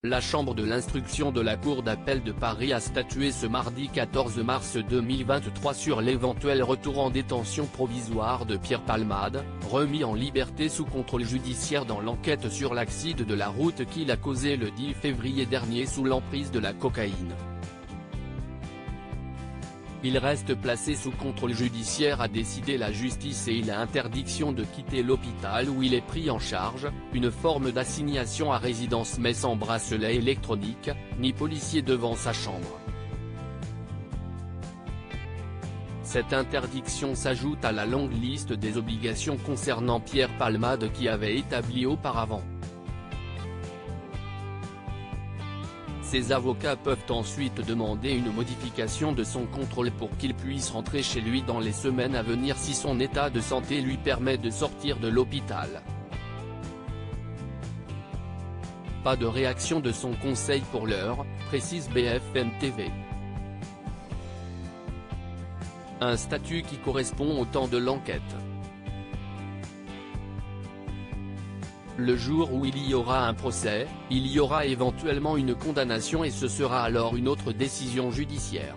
La chambre de l'instruction de la Cour d'appel de Paris a statué ce mardi 14 mars 2023 sur l'éventuel retour en détention provisoire de Pierre Palmade, remis en liberté sous contrôle judiciaire dans l'enquête sur l'accident de la route qu'il a causé le 10 février dernier sous l'emprise de la cocaïne. Il reste placé sous contrôle judiciaire, a décidé la justice, et il a interdiction de quitter l'hôpital où il est pris en charge, une forme d'assignation à résidence mais sans bracelet électronique, ni policier devant sa chambre. Cette interdiction s'ajoute à la longue liste des obligations concernant Pierre Palmade qui avait établi auparavant. Ses avocats peuvent ensuite demander une modification de son contrôle pour qu'il puisse rentrer chez lui dans les semaines à venir si son état de santé lui permet de sortir de l'hôpital. Pas de réaction de son conseil pour l'heure, précise BFM TV. Un statut qui correspond au temps de l'enquête. Le jour où il y aura un procès, il y aura éventuellement une condamnation et ce sera alors une autre décision judiciaire.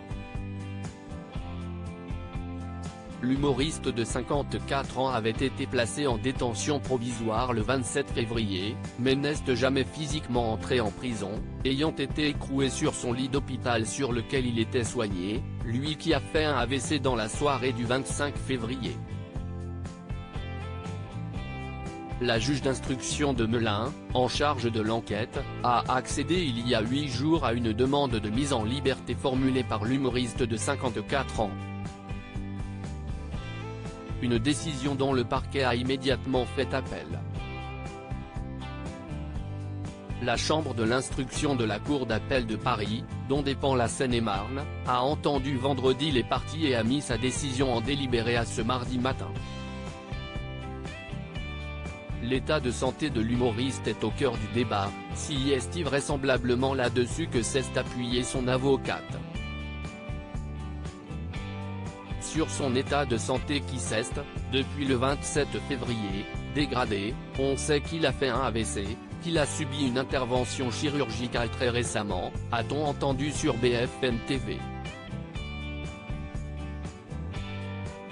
L'humoriste de 54 ans avait été placé en détention provisoire le 27 février, mais n'est jamais physiquement entré en prison, ayant été écroué sur son lit d'hôpital sur lequel il était soigné, lui qui a fait un AVC dans la soirée du 25 février. La juge d'instruction de Melun, en charge de l'enquête, a accédé il y a 8 jours à une demande de mise en liberté formulée par l'humoriste de 54 ans. Une décision dont le parquet a immédiatement fait appel. La chambre de l'instruction de la Cour d'appel de Paris, dont dépend la Seine-et-Marne, a entendu vendredi les parties et a mis sa décision en délibéré à ce mardi matin. L'état de santé de l'humoriste est au cœur du débat, si est vraisemblablement là-dessus que s'est appuyée son avocate. Sur son état de santé qui s'est, depuis le 27 février, dégradé, on sait qu'il a fait un AVC, qu'il a subi une intervention chirurgicale très récemment, a-t-on entendu sur BFM TV.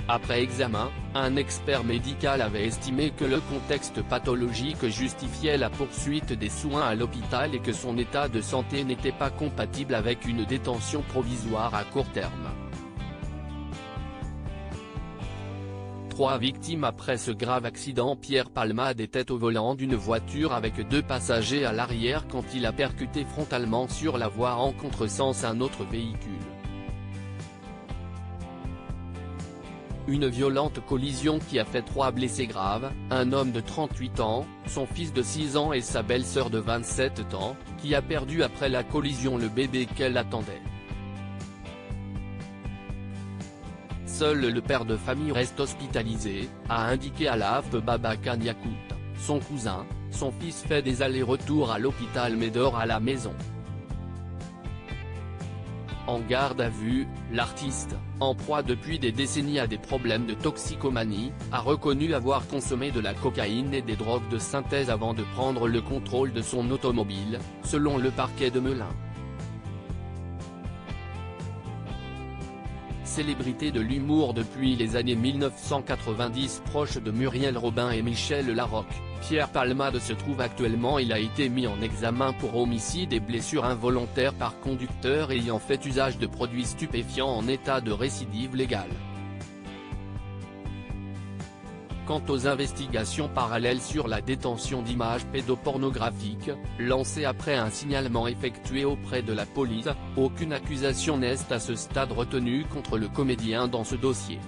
Après examen, un expert médical avait estimé que le contexte pathologique justifiait la poursuite des soins à l'hôpital et que son état de santé n'était pas compatible avec une détention provisoire à court terme. 3 victimes après ce grave accident. Pierre Palmade était au volant d'une voiture avec 2 passagers à l'arrière quand il a percuté frontalement sur la voie en contresens un autre véhicule. Une violente collision qui a fait 3 blessés graves, un homme de 38 ans, son fils de 6 ans et sa belle-sœur de 27 ans, qui a perdu après la collision le bébé qu'elle attendait. Seul le père de famille reste hospitalisé, a indiqué à l'AFP Babacar Yacout. Son cousin, son fils fait des allers-retours à l'hôpital mais dort à la maison. En garde à vue, l'artiste, en proie depuis des décennies à des problèmes de toxicomanie, a reconnu avoir consommé de la cocaïne et des drogues de synthèse avant de prendre le contrôle de son automobile, selon le parquet de Melun. Célébrité de l'humour depuis les années 1990, proche de Muriel Robin et Michel Larocque, Pierre Palmade se trouve actuellement. Il a été mis en examen pour homicide et blessure involontaire par conducteur ayant fait usage de produits stupéfiants en état de récidive légale. Quant aux investigations parallèles sur la détention d'images pédopornographiques, lancées après un signalement effectué auprès de la police, aucune accusation n'est à ce stade retenue contre le comédien dans ce dossier.